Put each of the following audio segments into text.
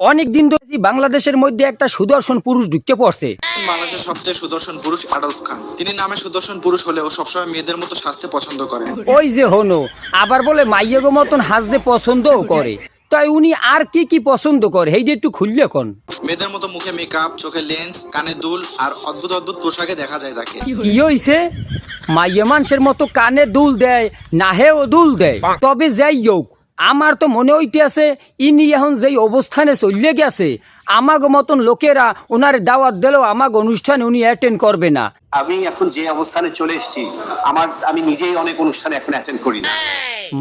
অনেকদিন ধরে বাংলাদেশের মধ্যে একটা সুদর্শন পুরুষ ঢুকে পড়ছে। বাংলাদেশের সবচেয়ে সুদর্শন পুরুষ আডলফ খান। তিনি নামে সুদর্শন পুরুষ হলেও সবসময় মেয়েদের মতো সাজতে পছন্দ করেন। ওই যে হনো আবার বলে মাইয়েগো মতন হাসতে পছন্দও করে। তাই উনি আর কি কি পছন্দ করে এই যে একটু খুললে কোন। মেয়েদের মতো মুখে মেকআপ, চোখে লেন্স, কানে দুল আর অদ্ভুত অদ্ভুত পোশাকে দেখা যায় তাকে। কি হইছে মাইয়ে মানুষের মতো কানে দুল দেয় না হেও দুল দেয়। তবে যাই হোক আমার তো মনে হইতে আছে ইনি এখন যেই অবস্থানে চলে গেছে আমাগো মতন লোকেরা ওনার দাওয়াত দিলেও আমাগ অনুষ্ঠানে উনি অ্যাটেন্ড করবে না। আমি এখন যে অবস্থানে চলে এসেছি আমি নিজেই অনেক অনুষ্ঠানে এখন অ্যাটেন্ড করি না।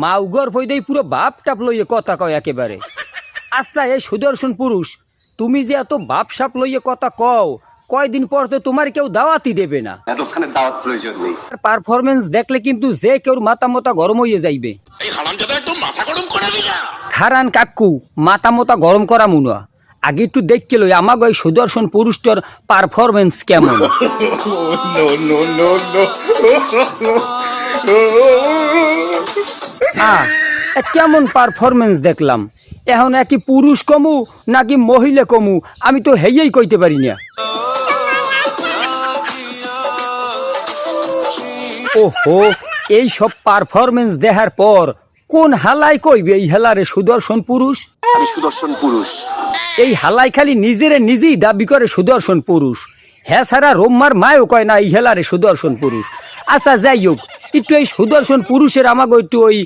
মাউগর ফইদেই পুরো বাপ টাপ লইয়ে কথা কয় একেবারে। আচ্ছা এই সুদর্শন পুরুষ তুমি যে এত বাপ সাপ লইয়ে কথা কও কয়দিন পর তো তোমার কেউ দাওয়াতই দেবে না। এতখানের দাওয়াত প্রয়োজন নেই। পারফরমেন্স দেখলে কিন্তু যে কেউ মাথা মতা গরম হইয়ে যাইবে। খারান কাকু মাথা মতা গরম করা মুনা আগে একটু দেখতে লই আমাগো এই সুদর্শন পুরুষটার পারফরমেন্স কেমন। কেমন পারফরমেন্স দেখলাম এখন একই পুরুষ কমু নাকি মহিলা কমু আমি তো হেয়েই কইতে পারি না। ওহো এই সব পারফরমেন্স দেখার পর কোন হালাই কইবে এই হেলারে সুদর্শন পুরুষ। আমি সুদর্শন পুরুষ। এই হালাই খালি নিজেরে নিজেই দাবি করে সুদর্শন পুরুষ। হ্যাঁ সারা রোম্মার মায়ও কয় না এই হেলারে সুদর্শন পুরুষ। আচ্ছা যাই হোক একটু এই সুদর্শন পুরুষের আমাকে একটু ওই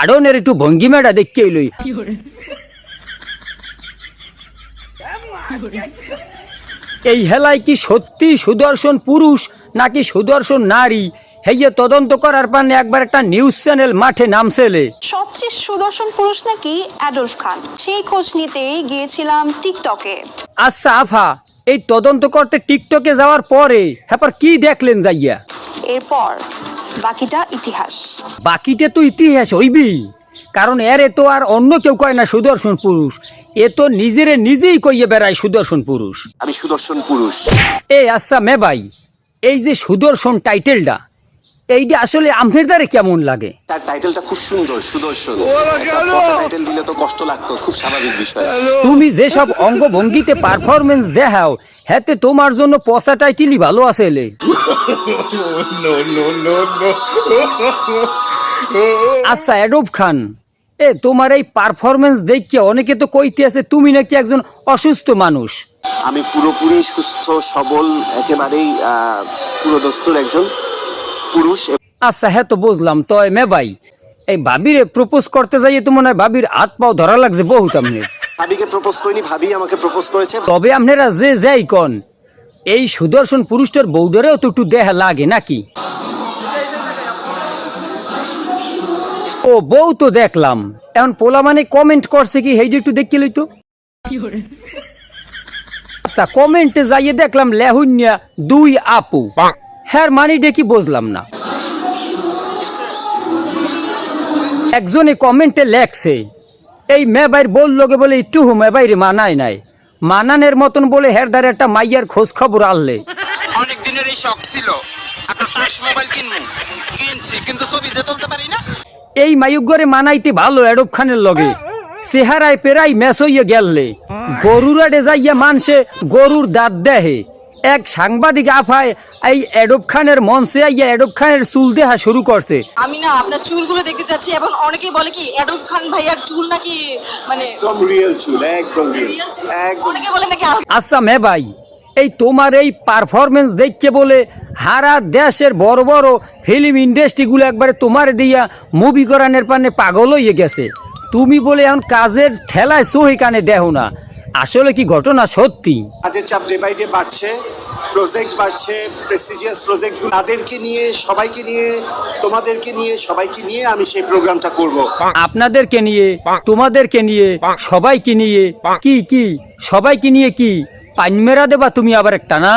আড়নের একটু ভঙ্গিমাটা দেখতে লই। এই হেলাই কি সত্যি সুদর্শন পুরুষ নাকি সুদর্শন নারী হেয়ে তদন্ত করার পানে একবার একটা নিউজ চ্যানেল মাঠে নামছেলে। সবচেয়ে সুদর্শন পুরুষ নাকি অ্যাডলফ খান, সেই খোঁজ নিতেই গিয়েছিলাম টিকটকে। আচ্ছা আফা এই তদন্ত করতে টিকটকে যাওয়ার পরে হ্যাঁ কি দেখলেন যাইয়া? এরপর বাকিটা ইতিহাস। বাকিটা তো ইতিহাস হইবি কারণ এরে তো আর অন্য কেউ কয় না সুদর্শন পুরুষ, এ তো নিজেরে নিজেই কইয়ে বেড়ায় সুদর্শন পুরুষ। আমি সুদর্শন পুরুষ। আচ্ছা মে ভাই এই যে সুদর্শন টাইটেলটা এইটা আসলে আপনার দ্বারে কেমন লাগে? তার টাইটেলটা খুব সুন্দর, সুদর্শন। টাইটেল দিলে তো কষ্ট লাগতো, খুব স্বাভাবিক বিষয়। তুমি যেসব অঙ্গভঙ্গিতে পারফরমেন্স দেখাও হ্যাঁ তোমার জন্য পচা টাইটেলই ভালো আছে। আচ্ছা অ্যাডলফ খান তোমার এই পারফরমেন্স দেখে অনেকে তো কইতে আছে তুমি নাকি একজন অসুস্থ মানুষ। আমি পুরোপুরি সুস্থ সবল একেবারেই পুরোদস্তুর একজন পুরুষ। আচ্ছা হ্যাঁ তো বুঝলাম। তো মে ভাই এই ভাবিরে প্রপোজ করতে যাইয়ে তো মনে হয় ভাবির হাত পাও ধরা লাগছে বহুত। আপনি ভাবিকে প্রপোজ করিনি, ভাবি আমাকে প্রপোজ করেছে। তবে আপনারা যে যাই কন এই সুদর্শন পুরুষটার বউডারেও তো একটু দেখা লাগে নাকি? ও বউ তো দেখলাম এখন পোলা মানে কমেন্ট করছে কি হেই যে একটু দেখতে লইতো। আচ্ছা কমেন্টে যাইয়ে দেখলাম লেহুন্যা দুই আপু, হ্যাঁ মানে দেখি বুঝলাম না। একজনে কমেন্টে লেখছে এই মেবাইর বললোকে বলে একটু মেবাইরে মানায় নাই, মানানের মতন বলে হের দ্বারা একটা মাইয়ার খোঁজ খবর আনলে। অনেক দিনের এই শখ ছিল একটা টাচ মোবাইল কিনছি কিন্তু ছবি যে তুলতে পারি না। এই মায়ুগরে মানাইতে ভালো অ্যাডলফ খানের লগে চেহারায় পেরাই ম্যাচ হইয়া গেললে গরুরাডে যাইয়া মানসে গরুর দাঁত দেহে। এক সাংবাদিক আফায় এই অ্যাডলফ খানের মঞ্চে আইয়া অ্যাডলফ খানের চুল দেহা শুরু করছে। আমি না আপনার চুলগুলো দেখতে চাচ্ছি এবং অনেকেই বলে কি অ্যাডলফ খান ভাইয়ার চুল নাকি মানে একদম রিয়েল চুল, একদম রিয়েল, একদম। অনেকে বলে নাকি আচ্ছা মে ভাই এই তোমার এই পারফরমেন্স দেখতে বলে হারা দেশের বড় বড় ফিল্ম ইন্ডাস্ট্রিগুলো একবারে তোমার দিয়া মুভি করানোর পানে পাগল হয়ে গেছে। তুমি বলে এখন কাজের ঠেলায় সহি কানে দেহ না, আসলে কি ঘটনা সত্যি? কাজের চাপ ডে বাই ডে বাড়ছে, প্রজেক্ট বাড়ছে, প্রেস্টিজিয়াস প্রজেক্ট, তাদেরকে নিয়ে সবাইকে নিয়ে তোমাদেরকে নিয়ে সবাইকে নিয়ে আমি সেই প্রোগ্রামটা করব। আপনাদেরকে নিয়ে তোমাদেরকে নিয়ে সবাইকে নিয়ে কি কি সবাইকে নিয়ে কি পাইন মেরা দেবা তুমি আবার একটা না?